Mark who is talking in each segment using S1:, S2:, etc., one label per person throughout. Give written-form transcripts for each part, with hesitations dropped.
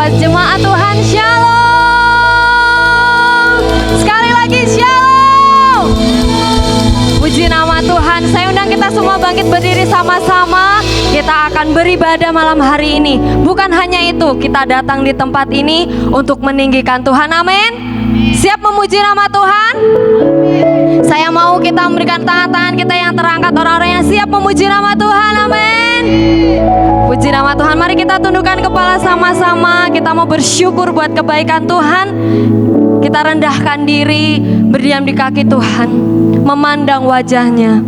S1: Buat jemaat Tuhan, shalom. Sekali lagi shalom. Puji nama Tuhan. Saya undang kita semua bangkit berdiri sama-sama. Kita akan beribadah malam hari ini. Bukan hanya itu, kita datang di tempat ini untuk meninggikan Tuhan. Amin. Siap memuji nama Tuhan? Saya mau kita memberikan tangan-tangan kita yang terangkat, orang-orang yang siap memuji nama Tuhan. Amin. Puji nama Tuhan. Mari kita tundukkan kepala sama-sama. Kita mau bersyukur buat kebaikan Tuhan. Kita rendahkan diri, berdiam di kaki Tuhan, memandang wajahnya.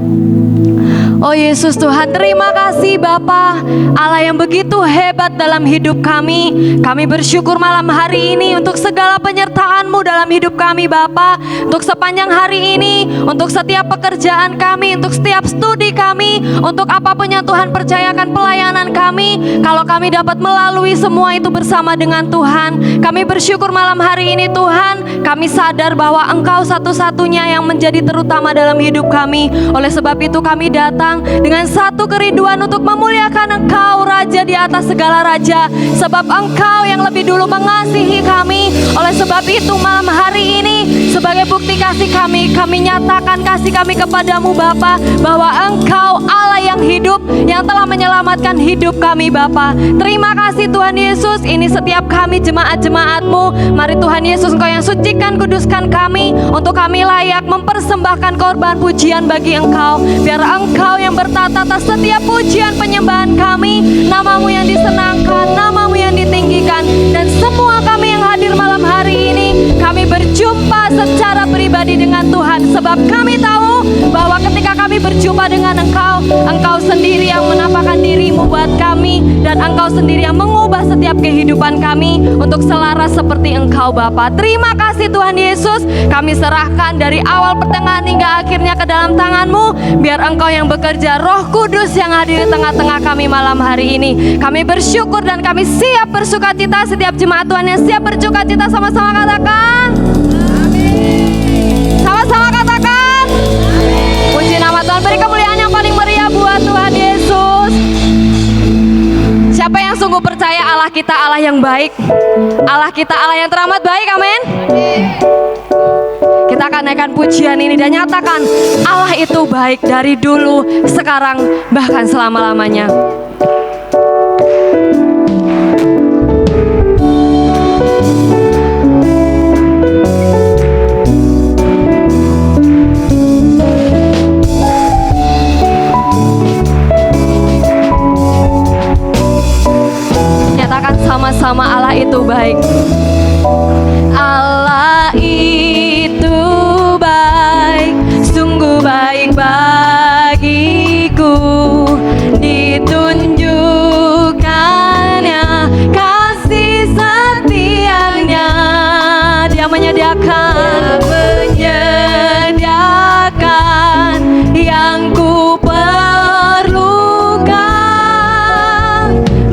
S1: Oh Yesus Tuhan, terima kasih Bapa, Allah yang begitu hebat dalam hidup kami. Kami bersyukur malam hari ini untuk segala penyertaan-Mu dalam hidup kami Bapa. Untuk sepanjang hari ini, untuk setiap pekerjaan kami, untuk setiap studi kami, untuk apapun yang Tuhan percayakan pelayanan kami. Kalau kami dapat melalui semua itu bersama dengan Tuhan, kami bersyukur malam hari ini Tuhan. Kami sadar bahwa Engkau satu-satunya yang menjadi terutama dalam hidup kami. Oleh sebab itu kami datang dengan satu kerinduan untuk memuliakan Engkau, Raja di atas segala raja. Sebab Engkau yang lebih dulu mengasihi kami. Oleh sebab itu malam hari ini, sebagai bukti kasih kami nyatakan kasih kami kepadamu Bapa, bahwa Engkau Allah yang hidup, yang telah menyelamatkan hidup kami Bapa. Terima kasih Tuhan Yesus. Ini setiap kami jemaat-jemaat-Mu. Mari Tuhan Yesus, Engkau yang sucikan, kuduskan kami, untuk kami layak mempersembahkan korban pujian bagi Engkau. Biar Engkau yang bertata atas setiap pujian penyembahan kami, nama-Mu yang disenangkan, nama-Mu yang ditinggikan. Dan semua kami yang hadir malam hari ini, kami berjumpa secara pribadi dengan Tuhan. Sebab kami tahu bahwa ketika kami berjumpa dengan Engkau, Engkau sendiri yang menampakkan diri-Mu buat kami, dan Engkau sendiri yang mengubah setiap kehidupan kami untuk selaras seperti Engkau Bapa. Terima kasih Tuhan Yesus. Kami serahkan dari awal, pertengahan hingga akhirnya ke dalam tangan-Mu. Biar Engkau yang bekerja, Roh Kudus yang hadir di tengah-tengah kami malam hari ini. Kami bersyukur dan kami siap bersukacita. Setiap jemaat Tuhan yang siap bersukacita, sama-sama katakan amin. Sama-sama katakan amin. Puji nama Tuhan. Beri kemuliaan yang paling meriah buat Tuhan Yesus. Siapa yang sungguh percaya Allah kita Allah yang baik, Allah kita Allah yang teramat baik, amin. Kita akan naikkan pujian ini dan nyatakan Allah itu baik dari dulu, sekarang, bahkan selama-lamanya. Nyatakan sama-sama Allah itu baik. Allah itu baik, sungguh baik bagiku. Ditunjukkannya kasih setianya. Dia menyediakan yang ku perlukan,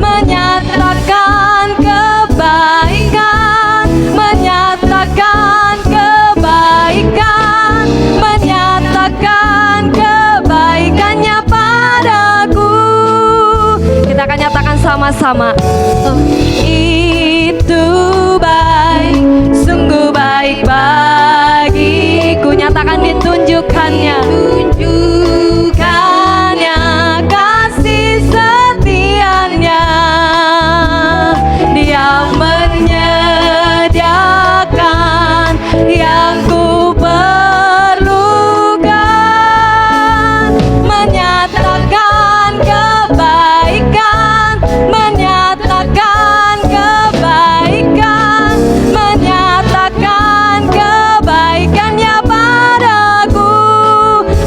S1: menyatakan kebaikan, menyatakan kebaikan, menyatakan kebaikannya padaku. Kita akan nyatakan sama-sama. Itu baik, sungguh baik bagiku. Nyatakan ditunjukkannya, kasih setianya. Dia menyediakan yang ku perlukan, menyatakan kebaikan, menyatakan kebaikan, menyatakan kebaikannya padaku.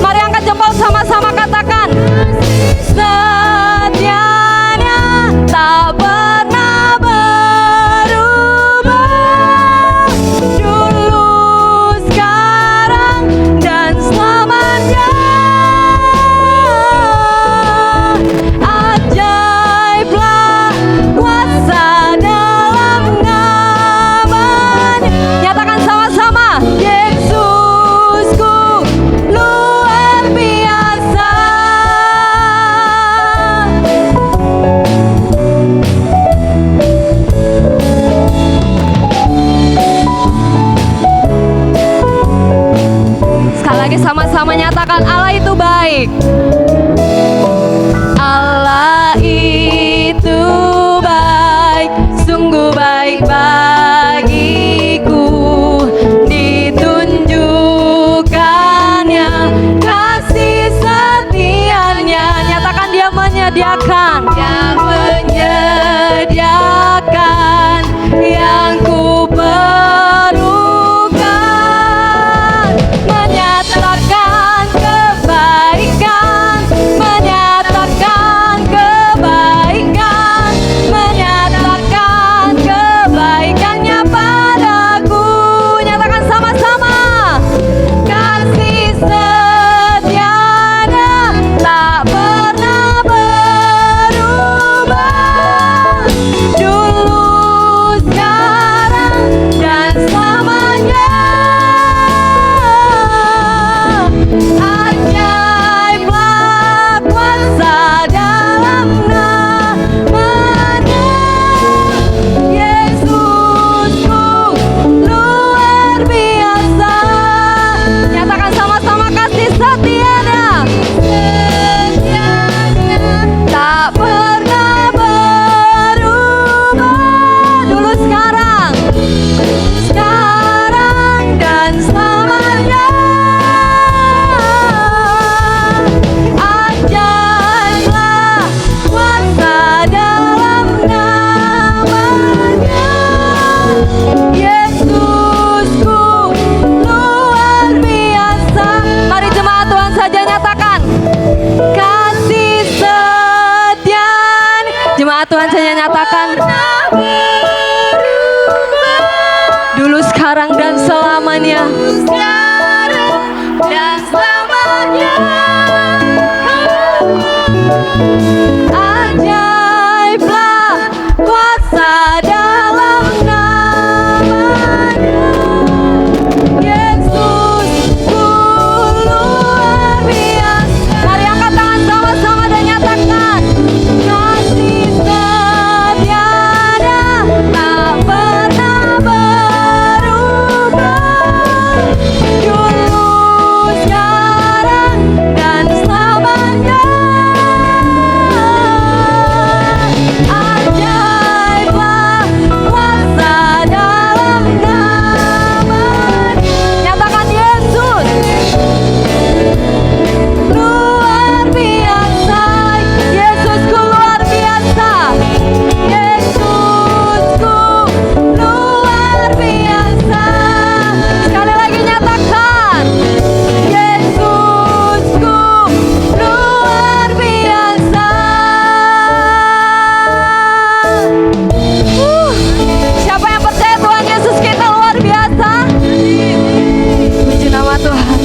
S1: Mari Sekali lagi sama-sama nyatakan Allah itu baik. Allah itu baik, sungguh baik bagiku. Ditunjukkannya kasih setianya. Nyatakan dia menyediakan. Dia menyediakan yang ku perlukan. Menyatakan kebaikan, menyatakan kebaikan, menyatakan kebaikannya padaku. Nyatakan sama-sama. Kasih setianya tak pernah berubah, dulu, sekarang, dan selamanya. Ajaiblah kuasa dalam namanya. Yesusku luar biasa. Nyatakan sama-sama kasih setianya. Setianya tak pernah berubah, dulu, sekarang, dan selamanya. Ajaiblah kuasa dalam namanya. Yesusku luar biasa. Mari jemaat Tuhan saja nyatakan kasih setian. Jemaat Tuhan saja nyatakan dulu, sekarang, dan selamanya. Ajaiblah kuasa dalam namanya. Yesusku luar biasa. Mari angkat tangan sama-sama dan nyatakan kasih setianya tak pernah berubah, dulu, sekarang, dan selamanya. Ajaiblah kuasa dalam namanya. Nyatakan Yesus luar biasa. Yesusku luar biasa. Yesusku luar biasa. Sekali lagi nyatakan Yesusku luar biasa. Siapa yang percaya Tuhan Yesus kita luar biasa? Puji nama Tuhan.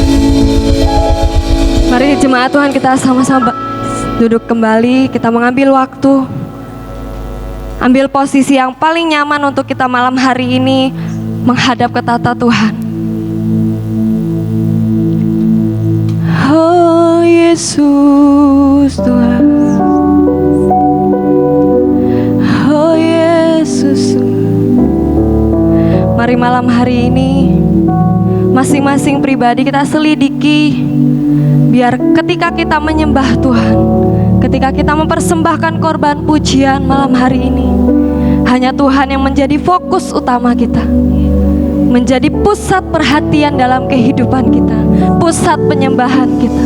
S1: Mari jemaat Tuhan kita sama-sama duduk kembali. Kita mengambil waktu, ambil posisi yang paling nyaman untuk kita malam hari ini menghadap ke tata Tuhan. Oh Yesus Tuhan, oh Yesus. Mari malam hari ini masing-masing pribadi kita selidiki, biar ketika kita menyembah Tuhan, ketika kita mempersembahkan korban pujian malam hari ini, hanya Tuhan yang menjadi fokus utama kita, menjadi pusat perhatian dalam kehidupan kita, pusat penyembahan kita.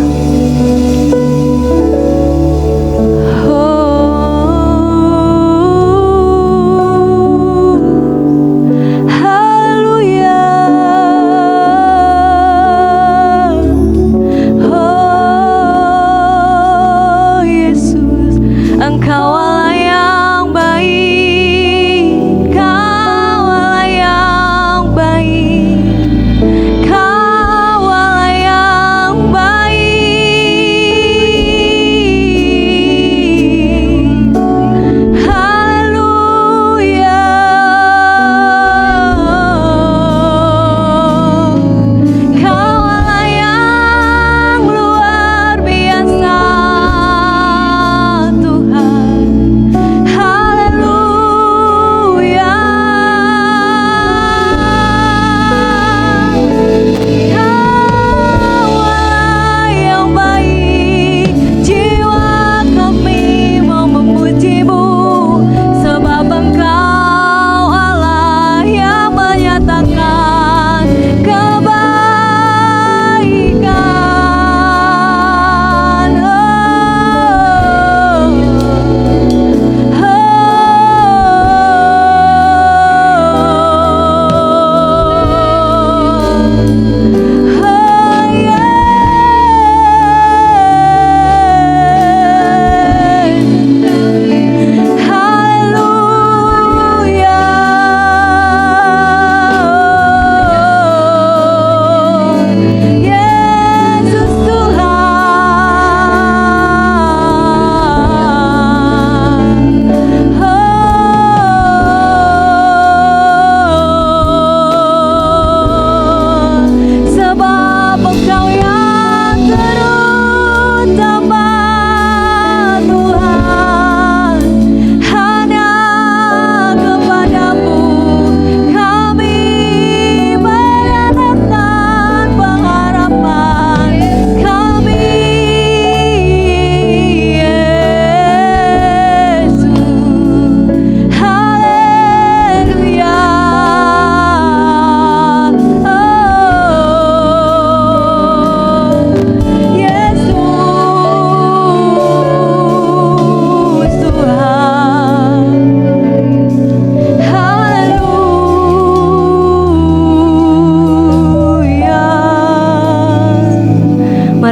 S1: Engkau Allah yang baik, Kau Allah yang baik, Kau Allah yang baik.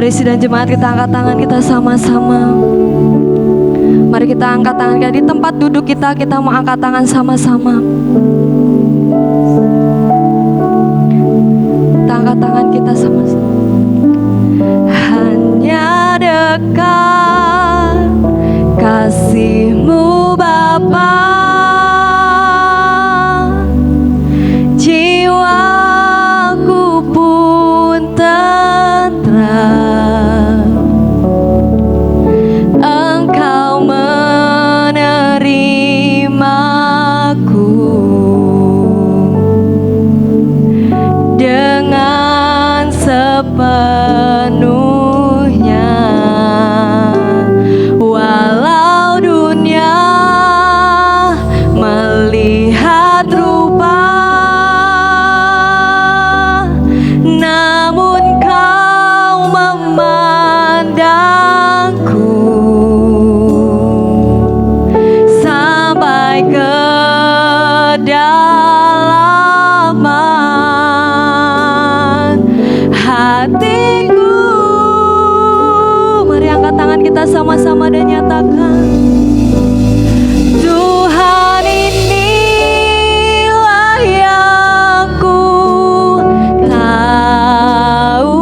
S1: Mari sidang jemaat kita angkat tangan kita sama-sama. Mari kita angkat tangan kita di tempat duduk kita mau angkat tangan sama-sama. Kita angkat tangan kita sama-sama. Hanya dekat kasih-Mu Bapa, jiwaku pun tentram. Engkau menerimaku dengan sepenuhnya, walau dunia melihat rupa, namun Kau memandangku sampai kedalaman hatiku. Mari angkat tangan kita sama-sama dan nyatakan, Tuhan inilah yang ku tahu,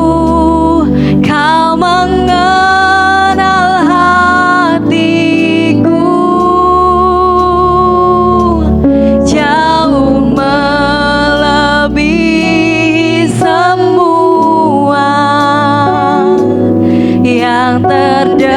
S1: Kau mengenal hatiku jauh melebihi semua yang terdekat.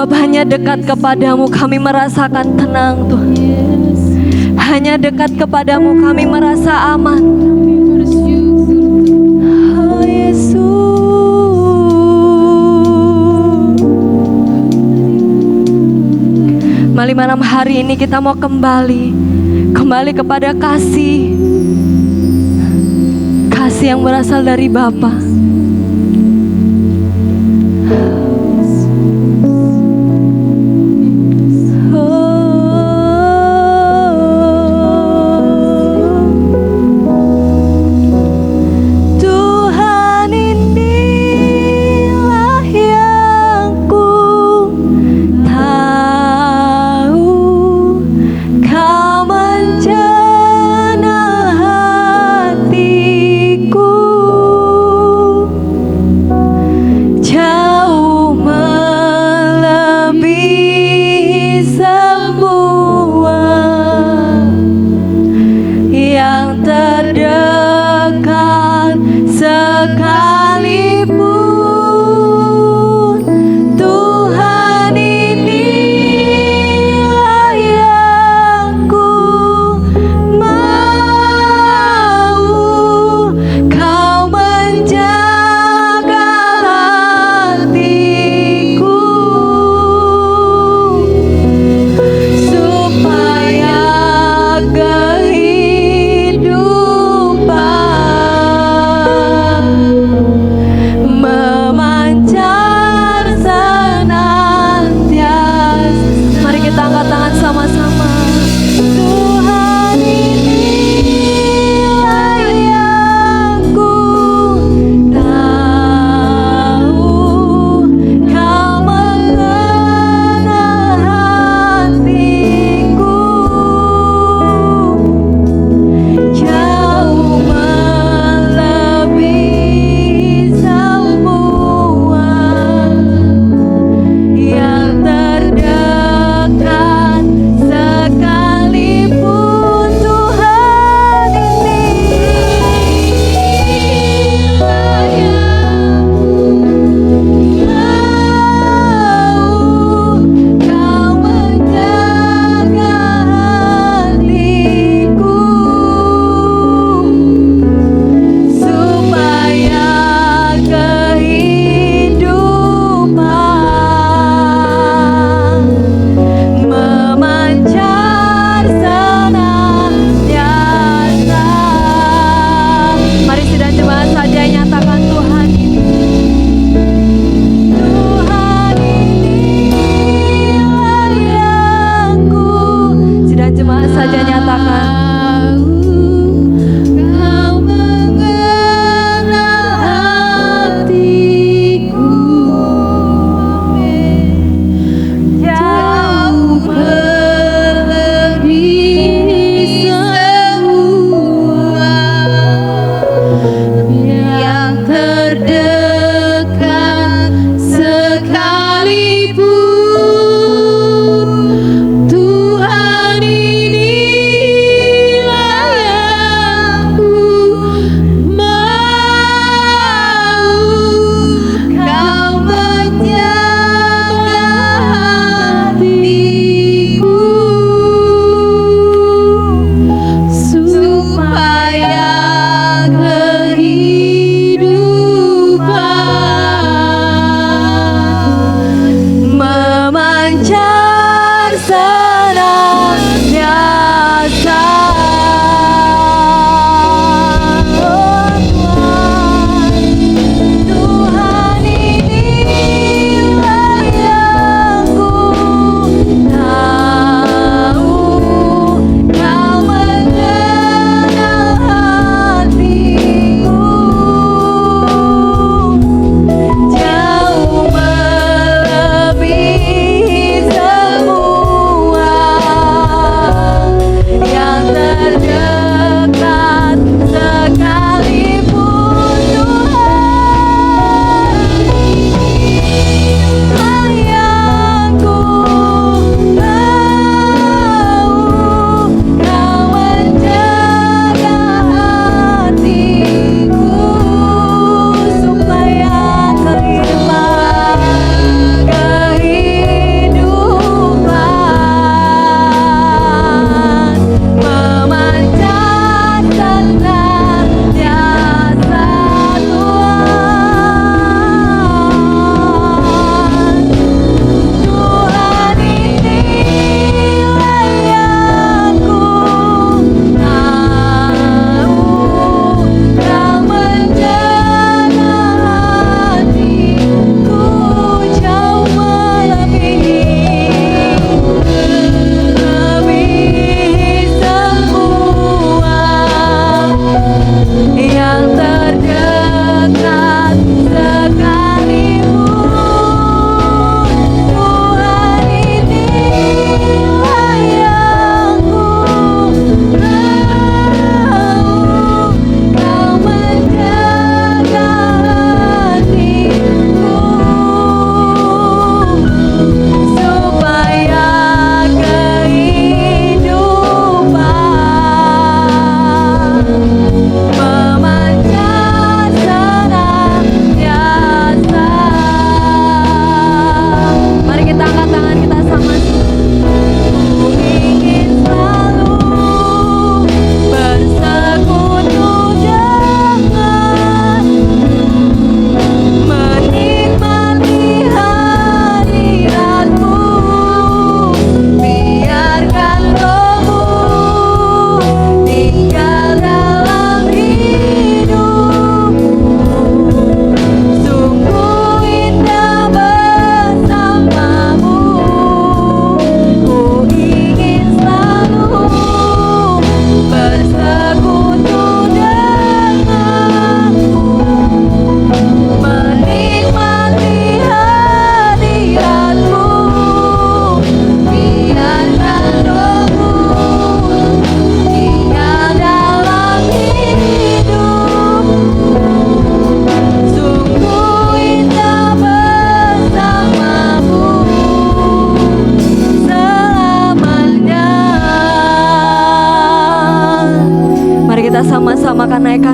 S1: Sebab hanya dekat kepadamu kami merasakan tenang Tuhan. Hanya dekat kepadamu kami merasa aman. Oh Yesus. Mari malam hari ini kita mau kembali kepada kasih yang berasal dari Bapa.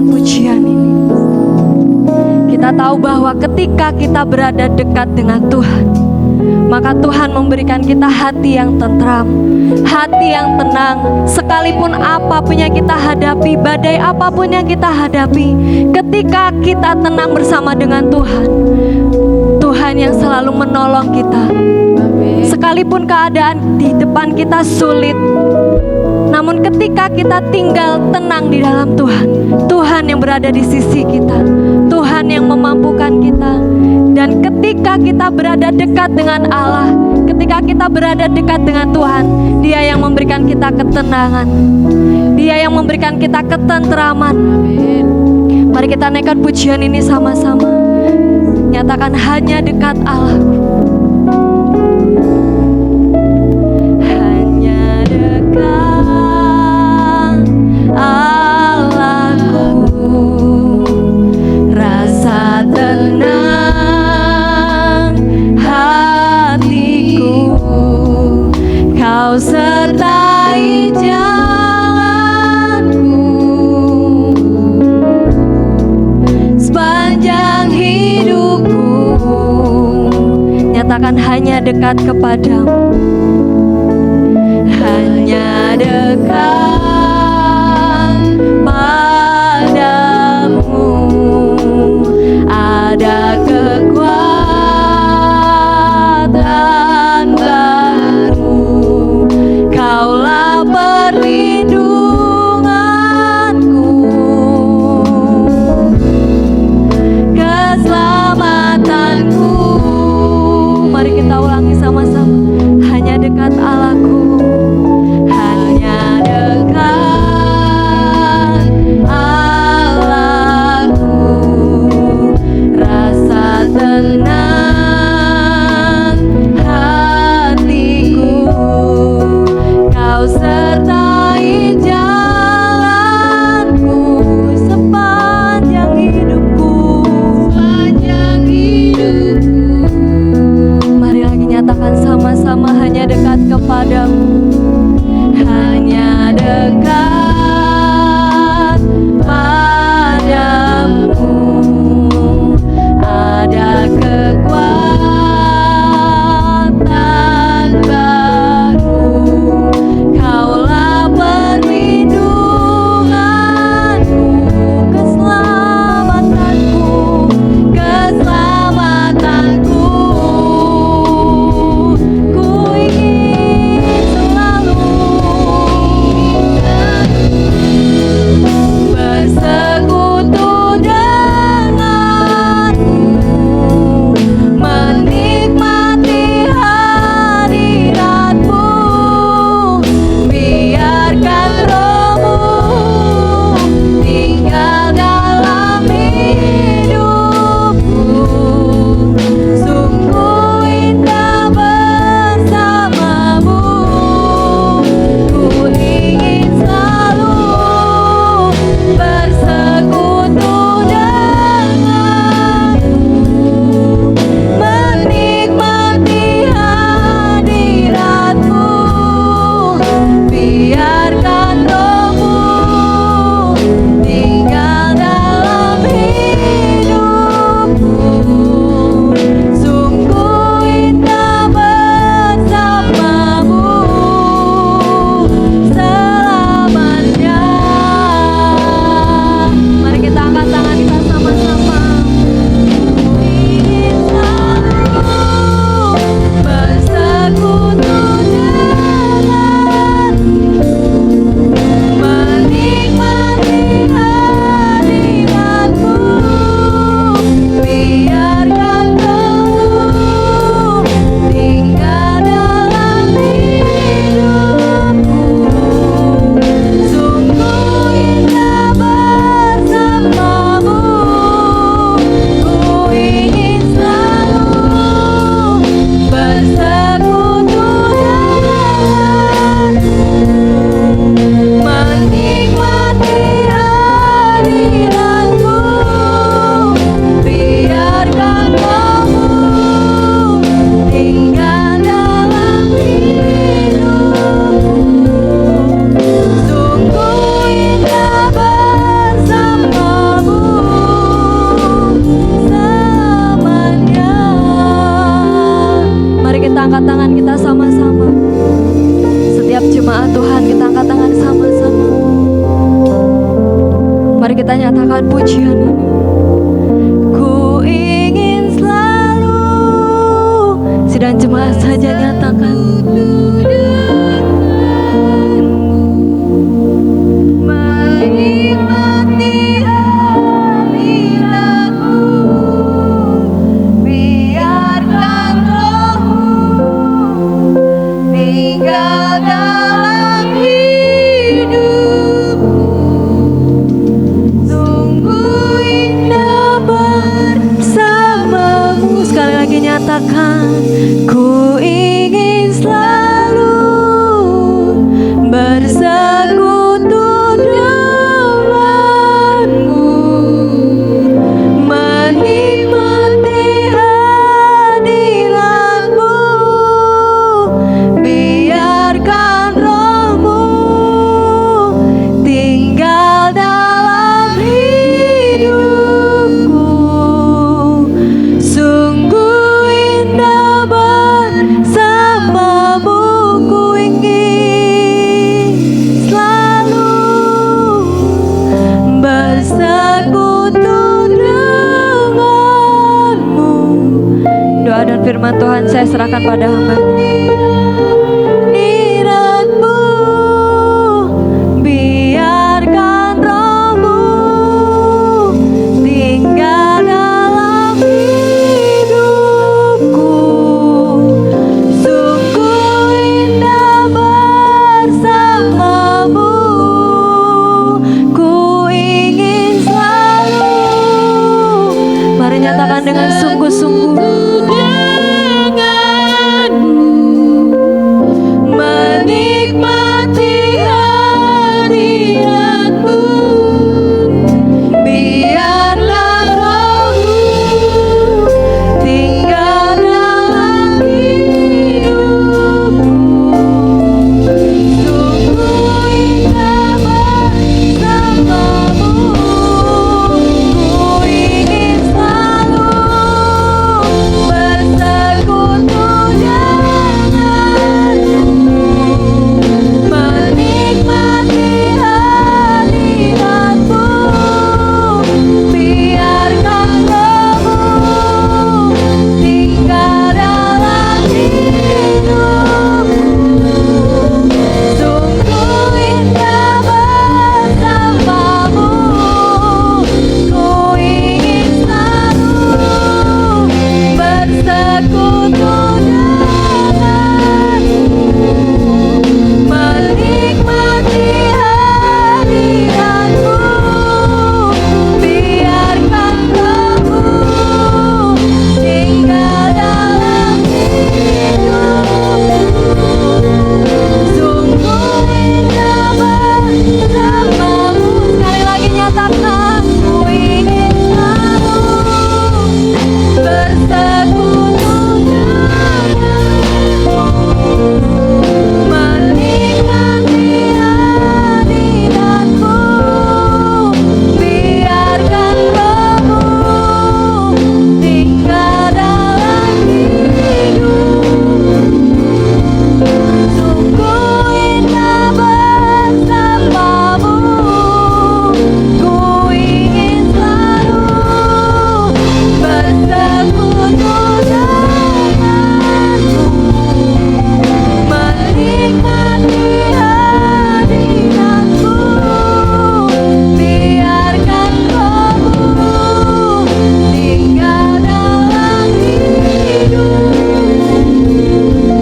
S1: menaikkan pujian ini. Kita tahu bahwa ketika kita berada dekat dengan Tuhan, maka Tuhan memberikan kita hati yang tentram, hati yang tenang. Sekalipun apapun yang kita hadapi, badai apapun yang kita hadapi, ketika kita tenang bersama dengan Tuhan, Tuhan yang selalu menolong kita. Sekalipun keadaan di depan kita sulit, namun ketika kita tinggal tenang di dalam Tuhan, Tuhan yang berada di sisi kita, Tuhan yang memampukan kita. Dan ketika kita berada dekat dengan Allah, ketika kita berada dekat dengan Tuhan, Dia yang memberikan kita ketenangan, Dia yang memberikan kita ketentraman. Mari kita naikkan pujian ini sama-sama. Nyatakan, hanya dekat Allah. Hanya dekat Allahku, rasa tenang hatiku, Kau sertai jalanku sepanjang hidupku. Nyatakan, hanya dekat kepadamu, hanya dekat padamu ada kekuatan baru. Kaulah perlindunganku, keselamatanku. Mari kita ulangi sama-sama. Hanya dekat Allahku, hanya dekat kita nyatakan pujian ini. Ku ingin selalu, sidang jemaat saja nyatakan. Menikmati hadiratmu, biarkan Roh-Mu tinggal dalam hidupku. Sungguh indah bersamamu. Sekali lagi nyatakan, ku ingin selalu bersekutu denganmu, menikmati hadiratmu, biarkan Roh-Mu tinggal dalam hidupku. Sungguh indah bersamamu, ku ingin selalu bersekutu denganmu. Doa dan firman Tuhan saya serahkan pada hamba-Nya. Hadiratmu, biarkan Roh-Mu tinggal dalam hidupku. Sungguh indah bersamamu, ku ingin selalu. Mari nyatakan dengan sungguh-sungguh. Menikmati hadiratmu, biarlah Roh-Mu tinggal dalam hidupku. Sungguh indah bersamamu, ku ingin selalu bersekutu denganmu, menikmati hadiratmu, biarkan Roh-Mu tinggal dalam hidupku. Sungguh indah bersamamu, ku ingin selalu bersekutu denganmu, menikmati hadiratmu, biarkan Roh-Mu tinggal dalam hidupku. Sungguh indah bersamamu. Sekali lagi nyatakan, ku ingin selalu bersekutu denganmu, menikmati hadiratmu, biarkan Roh-Mu tinggal dalam hidupku. Sungguh indah bersamamu, ku ingin selalu bersekutu denganmu, menikmati hadiratmu, biarkan Roh-Mu tinggal dalam hidupku.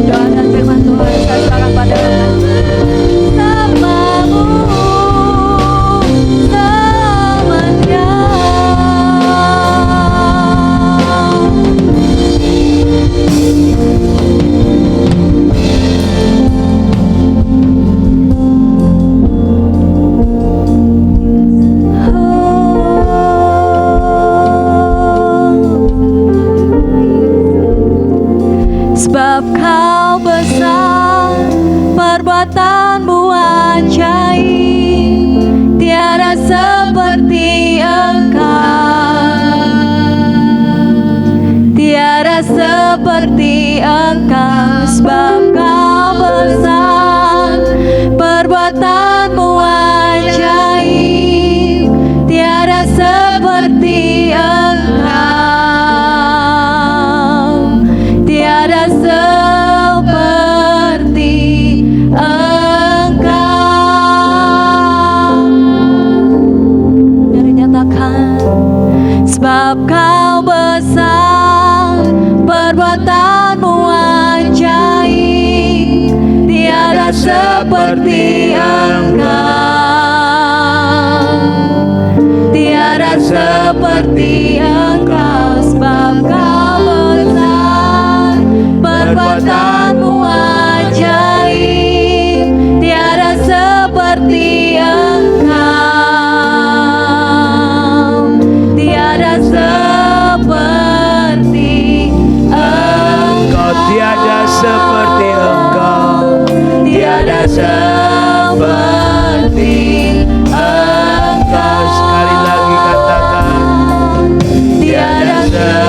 S1: Doa dan firman Tuhan saya serahkan pada hamba-Nya. Bersamamu selamanya. Sebab Kau besar, perbuatanmu ajaib, tiada seperti Engkau, tiada seperti Engkau. Sebab Kau besar, perbuatanmu ajaib, tiada perbuatanmu ajaib, tiada seperti Engkau, tiada seperti Engkau, sebab Kau besar, perbuatanmu ajaib, tiada seperti Engkau, tiada seperti Engkau,
S2: tiada seperti Engkau,
S1: tiada seperti Engkau.
S2: Sekali lagi katakan,
S1: tiada seperti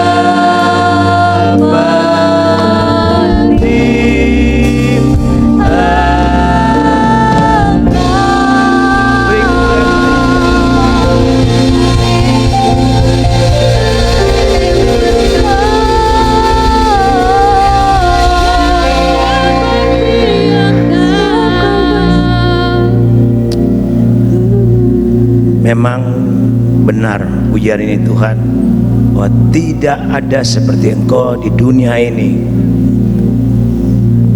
S2: memang benar ujar ini Tuhan, bahwa tidak ada seperti Engkau di dunia ini.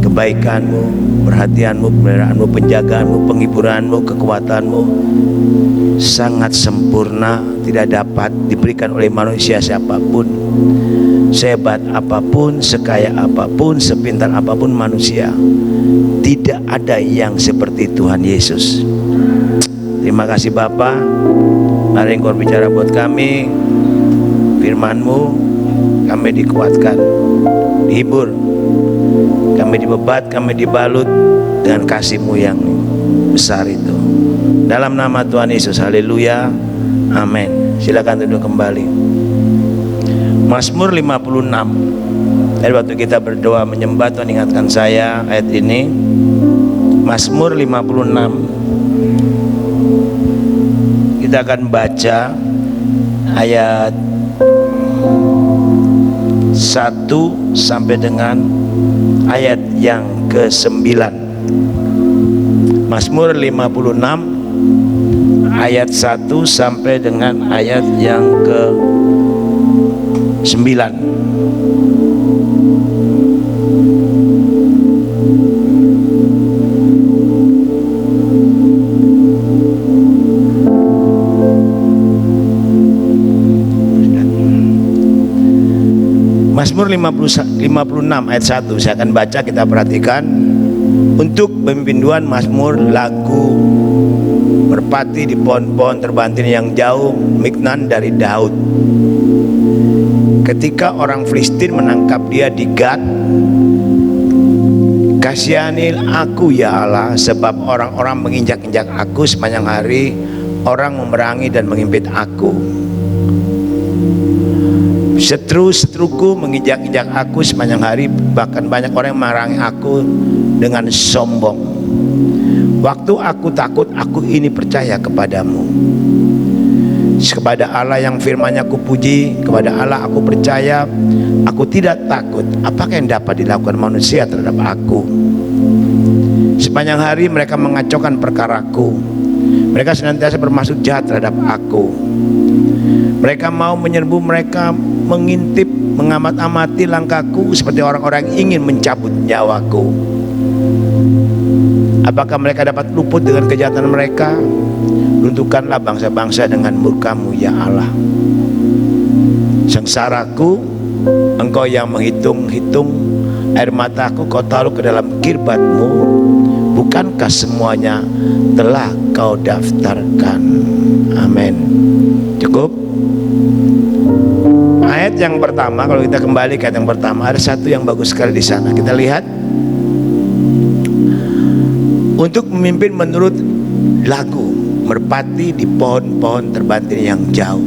S2: Kebaikanmu, perhatianmu, pemeliharaanmu, penjagaanmu, penghiburanmu, kekuatanmu sangat sempurna, tidak dapat diberikan oleh manusia siapapun. Sehebat apapun, sekaya apapun, sepintar apapun manusia, tidak ada yang seperti Tuhan Yesus. Terima kasih Bapa. Mari Engkau bicara buat kami, firman-Mu, kami dikuatkan, dihibur, kami dibebat, kami dibalut dengan kasih-Mu yang besar itu. Dalam nama Tuhan Yesus, haleluya, amin. Silakan duduk kembali. Mazmur 56. Dari waktu kita berdoa menyembah, Tuhan ingatkan saya ayat ini. Mazmur 56. Kita akan baca ayat 1 sampai dengan ayat yang ke-9. Mazmur 56 ayat 1 sampai dengan ayat yang ke-9. Mazmur 56 ayat 1 saya akan baca, kita perhatikan. Untuk pemimpin Mazmur, lagu merpati di pohon-pohon terbantin yang jauh, Miknan dari Daud. Ketika orang Filistin menangkap dia di Gat, kasihani aku ya Allah, sebab orang-orang menginjak-injak aku sepanjang hari, orang memerangi dan mengimpit aku. Setru-setruku menginjak-injak aku sepanjang hari, bahkan banyak orang yang memerangi aku dengan sombong. Waktu aku takut, aku ini percaya kepadamu. Kepada Allah yang firman-Nya aku puji, kepada Allah aku percaya, aku tidak takut. Apakah yang dapat dilakukan manusia terhadap aku? Sepanjang hari mereka mengacaukan perkaraku, mereka senantiasa bermaksud jahat terhadap aku. Mereka mau menyerbu, mereka mengintip, mengamat-amati langkahku, seperti orang-orang yang ingin mencabut nyawaku. Apakah mereka dapat luput dengan kejahatan mereka? Runtuhkanlah bangsa-bangsa dengan murka-Mu ya Allah. Sengsaraku Engkau yang menghitung-hitung, air mataku Kau taruh ke dalam kirbat-Mu. Bukankah semuanya telah Kau daftarkan? Amin. Cukup. Ayat yang pertama, kalau kita kembali ke ayat yang pertama, ada satu yang bagus sekali di sana. Kita lihat, untuk memimpin menurut lagu merpati di pohon-pohon terbantin yang jauh,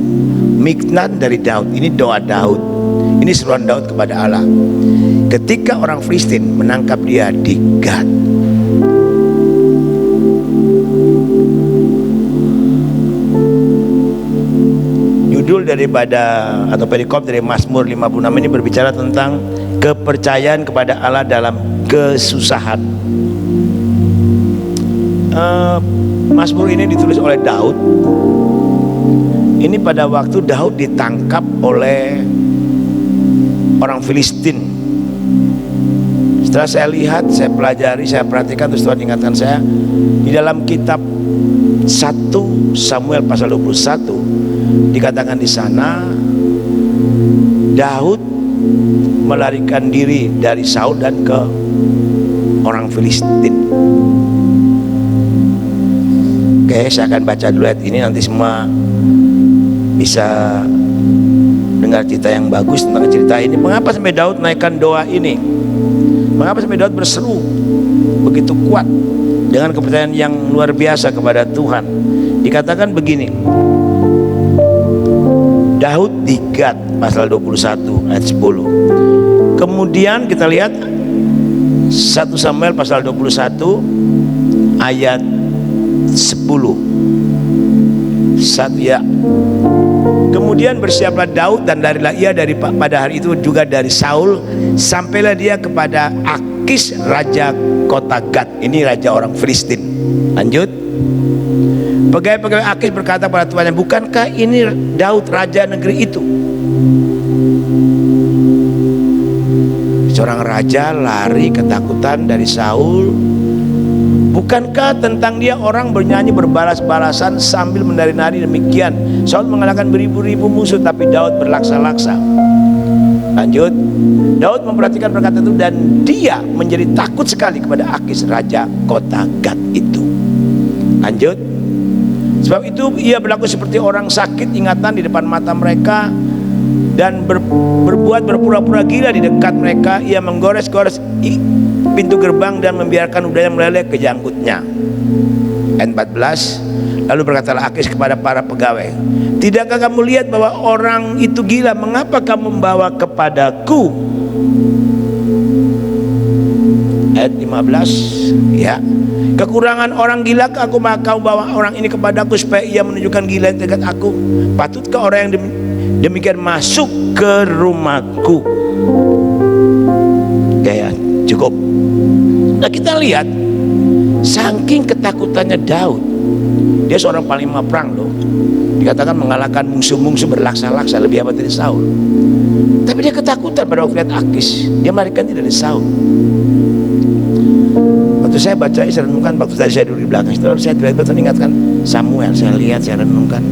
S2: Miknan dari Daud. Ini doa Daud, ini seruan Daud kepada Allah. Ketika orang Filistin menangkap dia di Gat, judul daripada atau perikop dari Mazmur 56 ini berbicara tentang kepercayaan kepada Allah dalam kesusahan. Mazmur ini ditulis oleh Daud. Ini pada waktu Daud ditangkap oleh orang Filistin Setelah saya lihat, saya pelajari, saya perhatikan, terus Tuhan ingatkan saya di dalam kitab 1 Samuel pasal 21 dikatakan di sana Daud melarikan diri dari Saul dan ke orang Filistin. Oke, saya akan baca dulu ayat ini, nanti semua bisa dengar cerita yang bagus tentang cerita ini. Mengapa sampai Daud naikkan doa ini? Mengapa sampai Daud berseru begitu kuat dengan kepercayaan yang luar biasa kepada Tuhan? Dikatakan begini, Daud di Gad pasal 21 ayat 10. Kemudian kita lihat 1 Samuel pasal 21 ayat 10. Ya. Kemudian bersiaplah Daud dan larilah ia pada hari itu juga dari Saul, sampailah dia kepada Akis raja kota Gad. Ini raja orang Filistin. Lanjut. Pegawai-pegawai Akis berkata pada tuannya, bukankah ini Daud raja negeri itu? Seorang raja lari ketakutan dari Saul. Bukankah tentang dia orang bernyanyi berbalas-balasan sambil menari-nari demikian? Saul mengalahkan beribu-ribu musuh, tapi Daud berlaksa-laksa. Lanjut. Daud memperhatikan perkataan itu dan dia menjadi takut sekali kepada Akis raja kota Gad itu. Lanjut. Sebab itu ia berlaku seperti orang sakit ingatan di depan mata mereka dan berbuat berpura-pura gila di dekat mereka. Ia menggores-gores pintu gerbang dan membiarkan udara meleleh ke janggutnya. Ayat 14. Lalu berkatalah Akis kepada para pegawai, tidakkah kamu lihat bahwa orang itu gila? Mengapa kamu membawa kepadaku? Ayat 15. Ya, kekurangan orang gila aku maka bawa orang ini kepadaku supaya ia menunjukkan gila yang dekat aku. Patutkah orang yang demikian masuk ke rumahku? Ya, cukup. Nah, kita lihat saking ketakutannya Daud, dia seorang panglima perang loh, dikatakan mengalahkan musuh-musuh berlaksa-laksa, lebih hebat dari Saul. Tapi dia ketakutan pada waktu lihat Akis, dia melarikan diri dari Saul. Waktu saya baca, saya renungkan, waktu tadi saya duduk di belakang, setelah saya tiba-tiba teringatkan Samuel, saya lihat, saya renungkan,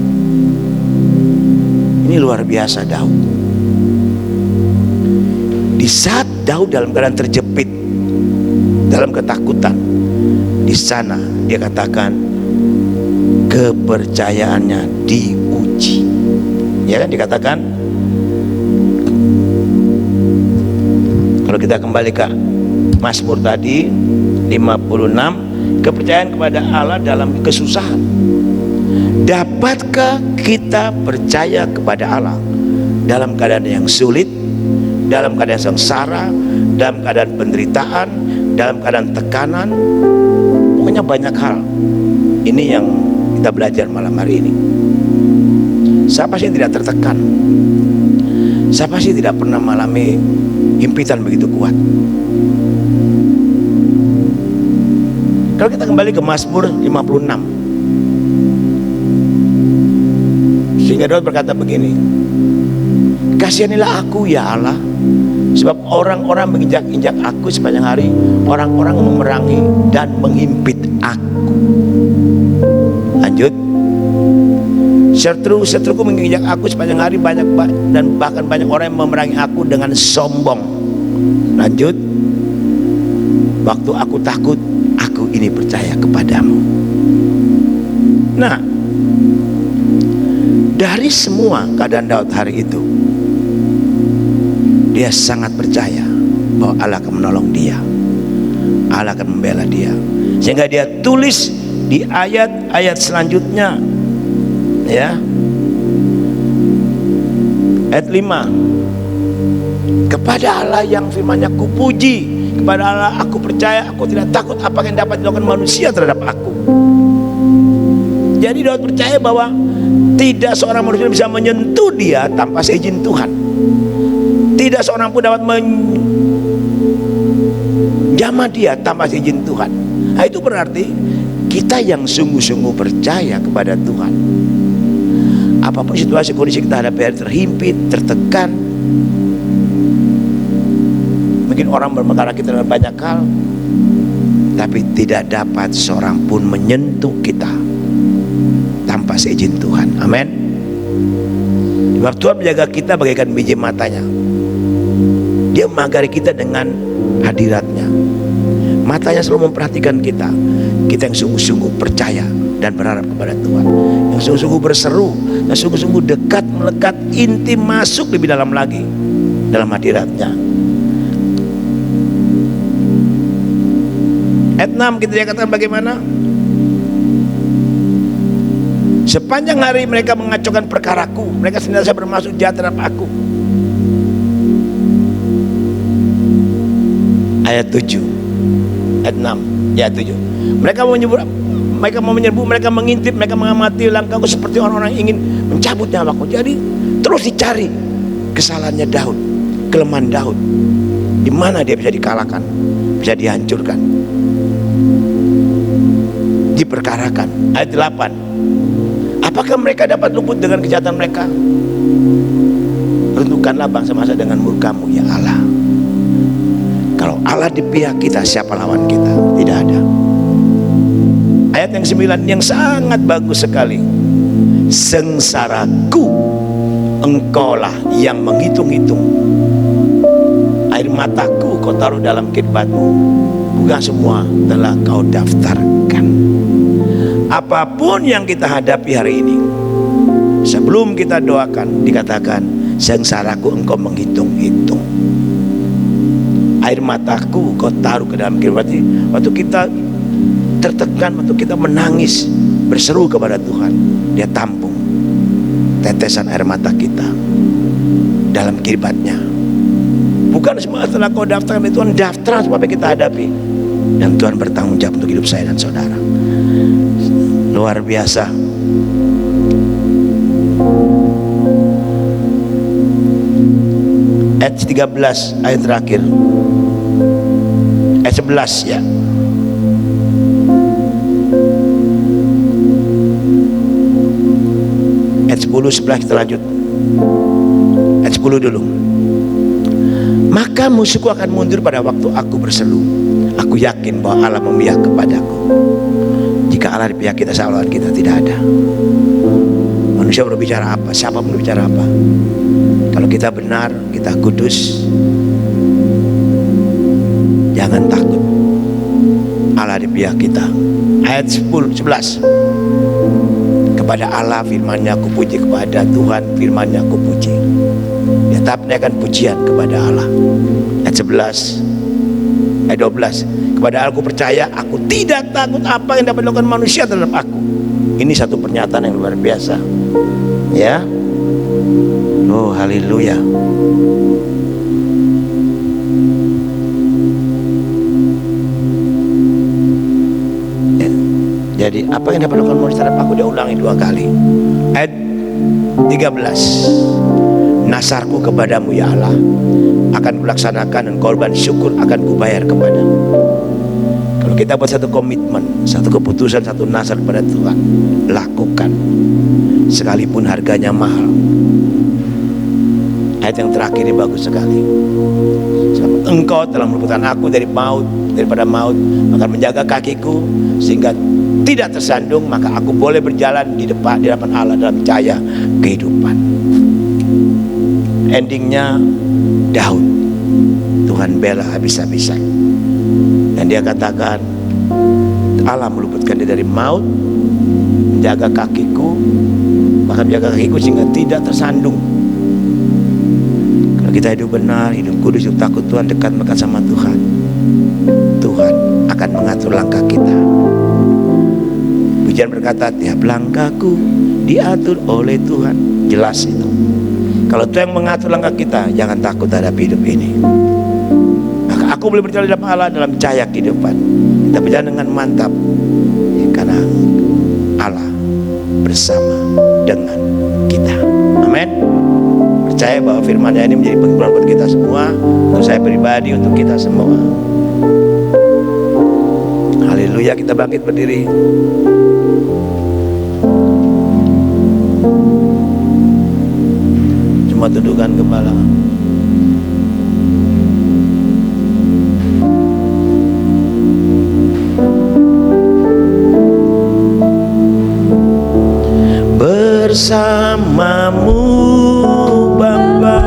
S2: ini luar biasa Daud. Di saat Daud dalam keadaan terjepit, dalam ketakutan, di sana dia katakan kepercayaannya diuji. Ya kan, dikatakan kalau kita kembali ke Mazmur tadi 56, kepercayaan kepada Allah dalam kesusahan. Dapatkah kita percaya kepada Allah dalam keadaan yang sulit, dalam keadaan sengsara, dalam keadaan penderitaan, dalam keadaan tekanan? Pokoknya banyak hal. Ini yang kita belajar malam hari ini. Siapa sih yang tidak tertekan? Siapa sih tidak pernah mengalami himpitan begitu kuat? Kalau kita kembali ke Mazmur 56, sehingga Daud berkata begini, kasihanilah aku ya Allah, sebab orang-orang menginjak-injak aku sepanjang hari, orang-orang memerangi dan menghimpit aku. Lanjut. Seteruku menginjak aku sepanjang hari, banyak dan bahkan banyak orang yang memerangi aku dengan sombong. Lanjut. Waktu aku takut, aku ini percaya kepadamu. Nah, dari semua keadaan Daud hari itu, dia sangat percaya bahwa Allah akan menolong dia, Allah akan membela dia, sehingga dia tulis di ayat-ayat selanjutnya, ya, ayat 5, kepada Allah yang firman-Nya kupuji, kepada Allah aku percaya, aku tidak takut apa yang dapat dilakukan manusia terhadap aku. Jadi Daud percaya bahwa tidak seorang manusia bisa menyentuh dia tanpa seizin Tuhan. Tidak seorang pun dapat menjamah dia tanpa seizin Tuhan. Nah, itu berarti kita yang sungguh-sungguh percaya kepada Tuhan, apapun situasi kondisi kita hadapi, terhimpit, tertekan, Mungkin orang berperkara kita dengan banyak hal, tapi tidak dapat seorang pun menyentuh kita tanpa seizin Tuhan. Amin. Sebab Tuhan menjaga kita bagaikan biji matanya. Dia memagari kita dengan hadiratnya. Matanya selalu memperhatikan kita. Kita yang sungguh-sungguh percaya dan berharap kepada Tuhan, yang sungguh-sungguh berseru, yang sungguh-sungguh dekat, melekat, intim, masuk lebih dalam lagi dalam hadiratnya. Ayat 6 kita dikatakan bagaimana? Sepanjang hari mereka mengacaukan perkaraku, mereka senantiasa bermaksud jahat terhadap aku. Ayat 7, ayat 6, ayat 7. Mereka mau menyerbu, mereka mengintip, mereka mengamati langkahku seperti orang-orang ingin mencabut nyawaku. Jadi terus dicari kesalahannya Daud, kelemahan Daud, di mana dia bisa dikalahkan, bisa dihancurkan, diperkarakan. Ayat 8. Apakah mereka dapat luput dengan kejahatan mereka? Rentukanlah bangsa-bangsa dengan murkamu ya Allah. Kalau Allah di pihak kita, siapa lawan kita? Tidak ada. Ayat yang 9 yang sangat bagus sekali. Sengsaraku engkaulah yang menghitung-hitung, air mataku kau taruh dalam kidbatmu, bukan semua telah kau daftarkan. Apapun yang kita hadapi hari ini, sebelum kita doakan dikatakan sengsaraku engkau menghitung-hitung, air mataku kau taruh ke dalam kidbatmu. Waktu kita tertekan, waktu kita menangis berseru kepada Tuhan, dia tampung tetesan air mata kita dalam kidbatnya. Bukan semua telah kau daftarkan, Tuhan daftar supaya kita hadapi, dan Tuhan bertanggung jawab untuk hidup saya dan saudara. Luar biasa. Ayat 13, ayat terakhir, ayat 11 ya. Ayat 10 sebelah kita lanjut. Ayat 10 dulu. Maka musuhku akan mundur pada waktu aku berseru. Aku yakin bahwa Allah memihak kepadaku. Jika Allah di pihak kita, siapa lawan kita? Tidak ada. Manusia berbicara apa? Siapa berbicara apa? Kalau kita benar, kita kudus, jangan takut. Allah di pihak kita. Ayat 11. Kepada Allah firman-Nya aku puji, kepada Tuhan firman-Nya aku puji. Dia tetap menaikkan pujian kepada Allah. Ayat 11, ayat 12. Kepada Allah aku percaya, aku tidak takut apa yang dapat dilakukan manusia terhadap aku. Ini satu pernyataan yang luar biasa, ya. Oh haleluya. Jadi apa yang dapat dilakukan manusia terhadap aku, dia ulangi 2 kali. Ayat 13. Nasarku kepadamu ya Allah, akan kulaksanakan, dan korban syukur akan kubayar kepadamu. Kalau kita buat satu komitmen, satu keputusan, satu nasar kepada Tuhan, lakukan sekalipun harganya mahal. Ayat yang terakhir ini bagus sekali. Sebab engkau telah meluputkan aku dari maut, daripada maut, akan menjaga kakiku sehingga tidak tersandung, maka aku boleh berjalan di hadapan Allah dalam cahaya kehidupan. Endingnya Daud, Tuhan bela habis-habisan, dan dia katakan Allah meluputkan dia dari maut, menjaga kakiku, bahkan menjaga kakiku sehingga tidak tersandung. Kalau kita hidup benar, hidup kudus, hidup takut Tuhan, dekat melekat sama Tuhan, Tuhan akan mengatur langkah kita. Pujian berkata tiap langkahku diatur oleh Tuhan. Jelas itu. Kalau Tuhan yang mengatur langkah kita, jangan takut terhadap hidup ini. Maka aku boleh berjalan di dalam Allah dalam cahaya kehidupan. Kita berjalan dengan mantap, karena Allah bersama dengan kita. Amin. Percaya bahwa firman-Nya ini menjadi penghiburan buat kita semua, untuk saya pribadi, untuk kita semua. Haleluya. Kita bangkit berdiri. Cuma tundukkan kepala. bersamamu Bapa.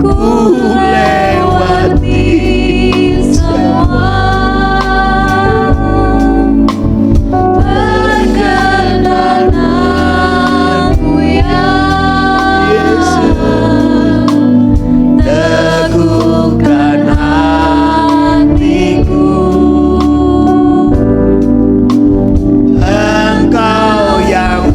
S2: Ku lewati semua,
S1: perkenananmu ya
S2: Yesus, teguhkan hatiku. Engkau yang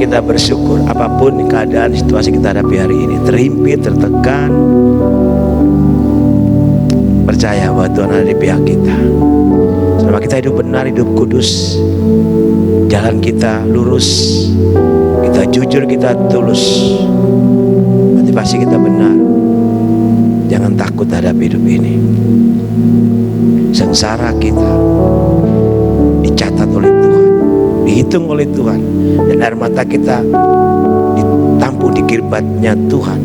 S2: kita bersyukur apapun keadaan situasi kita hadapi hari ini, terhimpit, tertekan, percaya bahwa Tuhan ada di pihak kita. Selama kita hidup benar, hidup kudus, jalan kita lurus, kita jujur, kita tulus, motivasi kita benar. Jangan takut hadapi hidup ini. Sengsara kita dicatat oleh Tuhan, dihitung oleh Tuhan, dan air mata kita ditampung di kirbatnya Tuhan,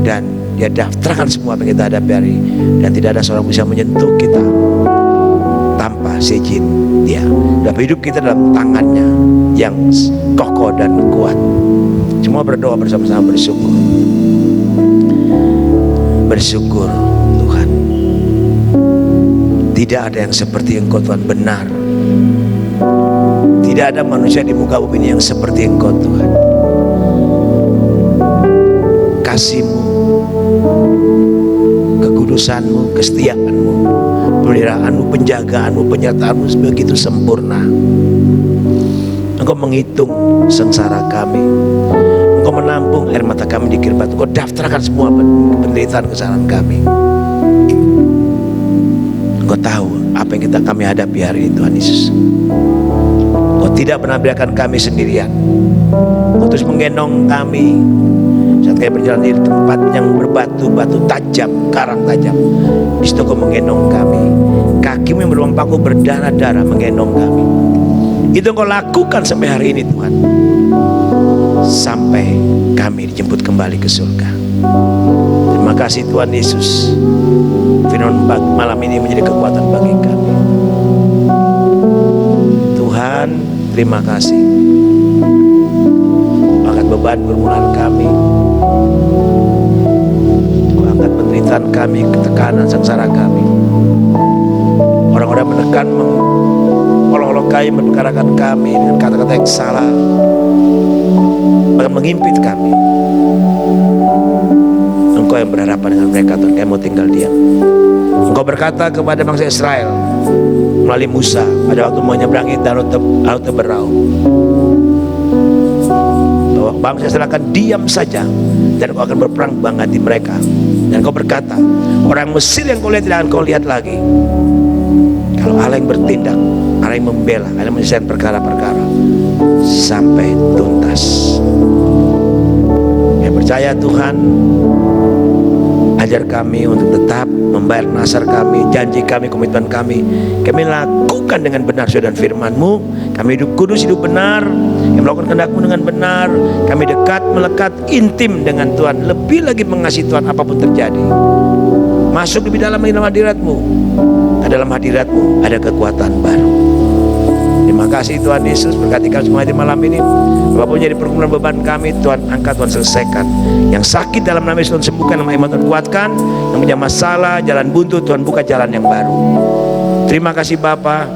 S2: dan Dia daftarkan semua apa yang kita hadapi hari ini, dan tidak ada seorang bisa menyentuh kita tanpa seizin Dia. Dan hidup kita dalam tangannya yang kokoh dan kuat. Semua berdoa bersama-sama, bersyukur Tuhan. Tidak ada yang seperti Engkau Tuhan, benar. Tidak ada manusia di muka bumi ini yang seperti Engkau Tuhan. Kasih-Mu, kekudusan-Mu, kesetiaan-Mu, peliharaanmu, penjagaanmu, penyertaanmu begitu sempurna. Engkau menghitung sengsara kami, Engkau menampung air mata kami di kirbat, Engkau daftarkan semua penderitaan kesalahan kami. Engkau tahu apa yang kami hadapi hari ini, Tuhan Yesus. Engkau tidak pernah biarkan kami sendirian. Engkau terus menggendong kami saat kami berjalan di tempat yang berbatu-batu tajam, karang tajam. Di situ Engkau menggendong kami. Kaki-Mu yang beruang paku berdarah-darah menggendong kami. Itu Engkau lakukan sampai hari ini, Tuhan, sampai kami dijemput kembali ke surga. Terima kasih Tuhan Yesus. Firman malam ini menjadi kekuatan bagi kami. Tuhan, terima kasih. Angkat beban permulaan kami, angkat penderitaan kami, ketekanan sengsara kami. Orang-orang menekan, mengolok-olok kami, menekarakan kami dengan kata-kata yang salah, bahkan mengimpit kami. Engkau yang berhadapan dengan mereka, Tuhan, kami mau tinggal diam. Engkau berkata kepada bangsa Israel melalui Musa pada waktu menyeberangi Danau Teberau, bahwa bangsa Israel akan diam saja dan Engkau akan berperang mengganti mereka. Dan Engkau berkata, orang Mesir yang kau lihat tidak akan kau lihat lagi. Kalau Allah yang bertindak, Allah yang membela, Allah yang menyelesaikan perkara-perkara sampai tuntas. Saya percaya Tuhan, ajar kami untuk tetap membayar nasar kami, janji kami, komitmen kami. Kami lakukan dengan benar sesuai dengan firman-Mu. Kami hidup kudus, hidup benar, yang melakukan kehendak-Mu dengan benar. Kami dekat, melekat, intim dengan Tuhan, lebih lagi mengasihi Tuhan apapun terjadi. Masuk lebih dalam hadirat-Mu. Dalam hadirat-Mu ada kekuatan baru. Terima kasih Tuhan Yesus, berkati kami semua di malam ini. Apapun jadi pergumulan beban kami, Tuhan angkat, Tuhan selesaikan. Yang sakit dalam nama Yesus Tuhan sembuhkan, nama iman Tuhan kuatkan. Yang punya masalah, jalan buntu, Tuhan buka jalan yang baru. Terima kasih Bapa.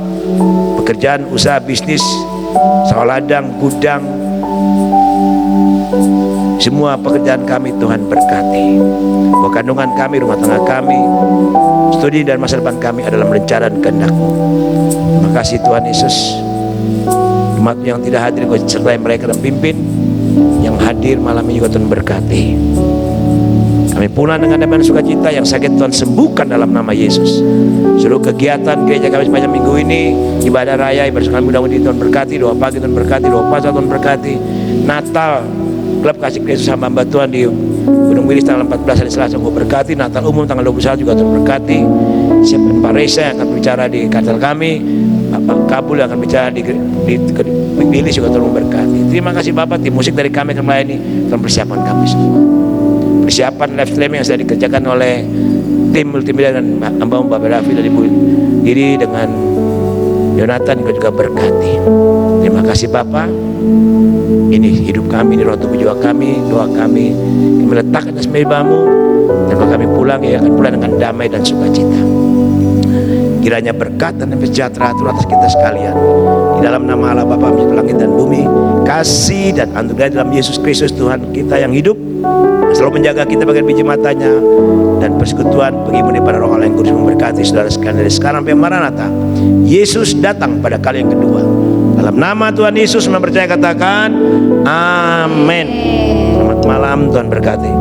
S2: Pekerjaan, usaha, bisnis, sawah ladang, gudang, semua pekerjaan kami Tuhan berkati. Bahwa kandungan kami, rumah tangga kami, studi dan masa depan kami adalah rencana dan kehendak-Mu. Terima kasih Tuhan Yesus. Umat yang tidak hadir Kau sertai mereka dan pimpin. Yang hadir malam ini juga Tuhan berkati. Kami pulang dengan damai dan sukacita. Yang sakit Tuhan sembuhkan dalam nama Yesus. Seluruh kegiatan gereja kami sepanjang minggu ini, ibadah raya, ibadah sekalian mudah-mudahan Tuhan berkati. Doa pagi Tuhan berkati, doa pasar Tuhan berkati. Natal, klub kasih Kristus sama hamba Tuhan di Gunung Wilis tanggal 14 hari Selasa Kau berkati. Natal umum tanggal 21 juga Tuhan berkati. Siapkan Pak Reza yang akan bicara di kantor kami, Bapak Kabul yang akan bicara di Wilis juga Tuhan berkati. Terima kasih Bapak, tim musik dari kami akan melayani. Tuhan persiapan kami semua. Persiapan live streaming yang sudah dikerjakan oleh tim multimedia dan hamba Bapak Raffi dari Bu Diri dengan Yonatan juga berkati. Terima kasih Bapak. Ini hidup kami, ini roh tubuh jiwa kami, doa kami letakkan atas meja-Mu, dan kalau kami pulang ya akan pulang dengan damai dan sukacita. Kiranya berkat dan sejahtera Tuhan atas kita sekalian. Di dalam nama Allah Bapa pencipta langit dan bumi, kasih dan anugerah dalam Yesus Kristus Tuhan kita yang hidup, selalu menjaga kita bagai biji matanya, dan persekutuan bagaimana pada Roh Allah yang kudus memberkati saudara sekalian dari sekarang sampai Maranatha. Yesus datang pada kali yang kedua. Dalam nama Tuhan Yesus mempercayai katakan amin. Selamat malam, Tuhan berkati.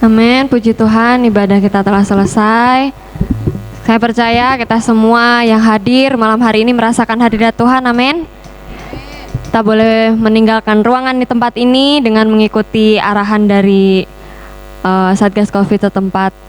S1: Amin, puji Tuhan, ibadah kita telah selesai. Saya percaya kita semua yang hadir malam hari ini merasakan hadirat Tuhan, amin. Kita boleh meninggalkan ruangan di tempat ini dengan mengikuti arahan dari Satgas Covid setempat.